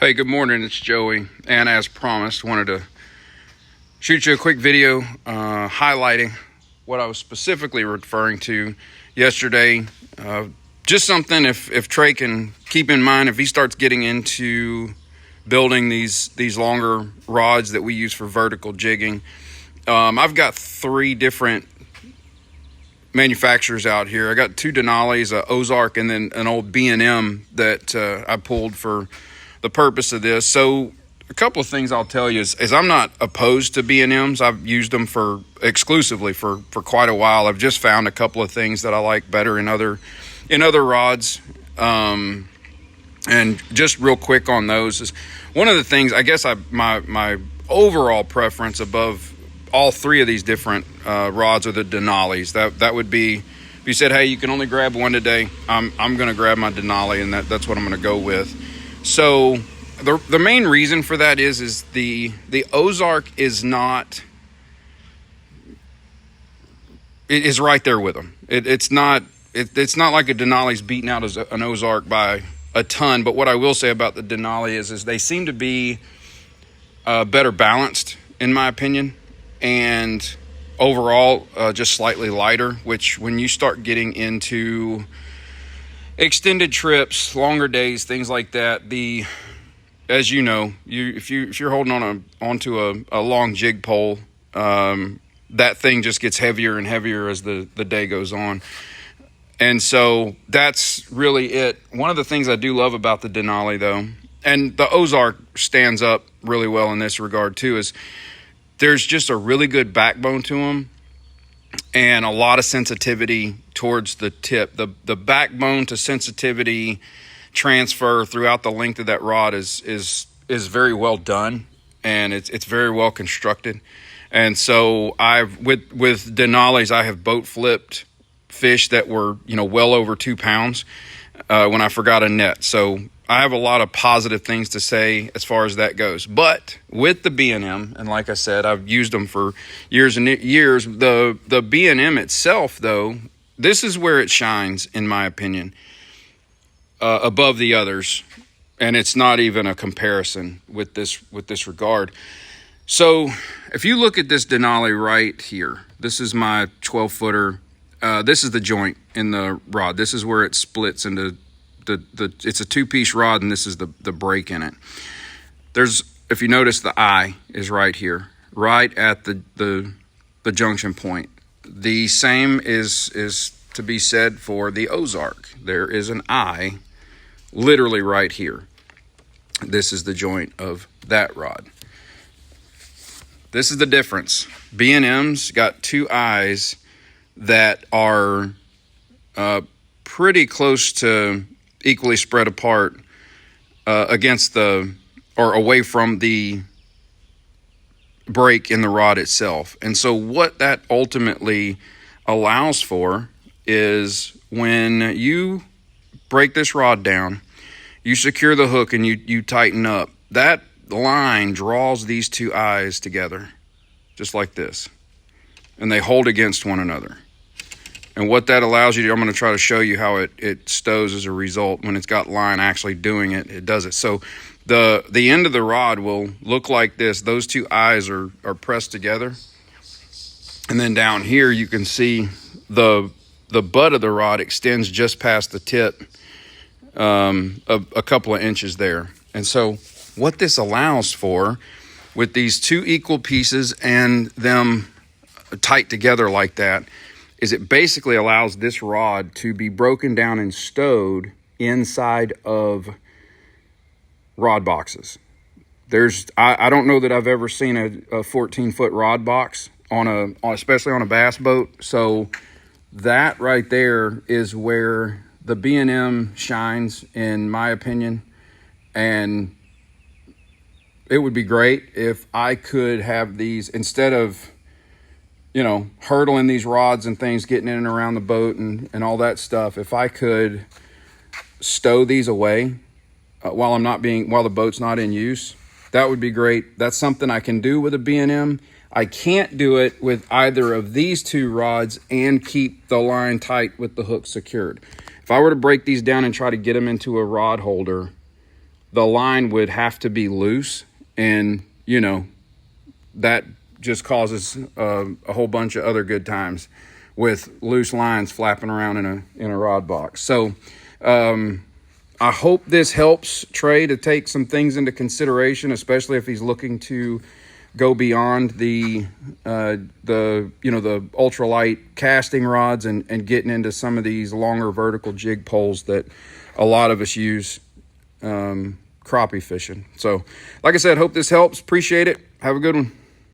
Hey, good morning. It's Joey, and as promised, wanted to shoot you a quick video highlighting what I was specifically referring to yesterday. Just something if Trey can keep in mind if he starts getting into building these longer rods that we use for vertical jigging. I've got 3 different manufacturers out here. I got 2 Denali's, Ozark, and then an old B&M that I pulled for the purpose of this. So a couple of things I'll tell you is I'm not opposed to B&Ms. I've used them exclusively for quite a while. I've just found a couple of things that I like better in other rods. And just real quick on those is one of the things, I guess my overall preference above all 3 of these different rods are the Denali's. That would be, if you said, hey, you can only grab one today, I'm going to grab my Denali, and that's what I'm going to go with. So the main reason for that is the Ozark is not, it is right there with them. It's not like a Denali's beating out an Ozark by a ton. But what I will say about the Denali is they seem to be better balanced, in my opinion, and overall just slightly lighter, which when you start getting into extended trips, longer days, things like that, as you know, if you're holding onto a long jig pole, that thing just gets heavier and heavier as the day goes on. And so that's really it. One of the things I do love about the Denali, though, and the Ozark stands up really well in this regard too, is there's just a really good backbone to them and a lot of sensitivity towards the tip. The backbone to sensitivity transfer throughout the length of that rod is very well done, and it's very well constructed. And so with Denali's, I have boat flipped fish that were well over 2 pounds when I forgot a net. So I have a lot of positive things to say as far as that goes. But with the B&M, and like I said, I've used them for years and years. The B&M itself, though, this is where it shines, in my opinion, above the others. And it's not even a comparison with this regard. So if you look at this Denali right here, this is my 12-footer. This is the joint in the rod. This is where it splits into it's a 2-piece rod, and this is the break in it. If you notice, the eye is right here, right at the junction point. The same is to be said for the Ozark. There is an eye literally right here. This is the joint of that rod. This is the difference. B&M's got 2 eyes that are pretty close to equally spread apart against or away from the break in the rod itself. And so what that ultimately allows for is when you break this rod down, you secure the hook and you tighten up, that line draws these 2 eyes together just like this, and they hold against one another. And what that allows you to, I'm going to try to show you how it stows as a result. When it's got line actually doing it, it does it. So the end of the rod will look like this. Those 2 eyes are pressed together. And then down here you can see the butt of the rod extends just past the tip, a couple of inches there. And so what this allows for, with these 2 equal pieces and them tight together like that, is it basically allows this rod to be broken down and stowed inside of rod boxes. I don't know that I've ever seen a 14-foot rod box especially on a bass boat. So that right there is where the B&M shines, in my opinion. And it would be great if I could have these, instead of hurdling these rods and things, getting in and around the boat and all that stuff, if I could stow these away while the boat's not in use, that would be great. That's something I can do with a B&M. I can't do it with either of these 2 rods and keep the line tight with the hook secured. If I were to break these down and try to get them into a rod holder, the line would have to be loose, and that just causes a whole bunch of other good times with loose lines flapping around in a rod box. So I hope this helps Trey to take some things into consideration, especially if he's looking to go beyond the ultralight casting rods and getting into some of these longer vertical jig poles that a lot of us use crappie fishing. So like I said, hope this helps. Appreciate it. Have a good one.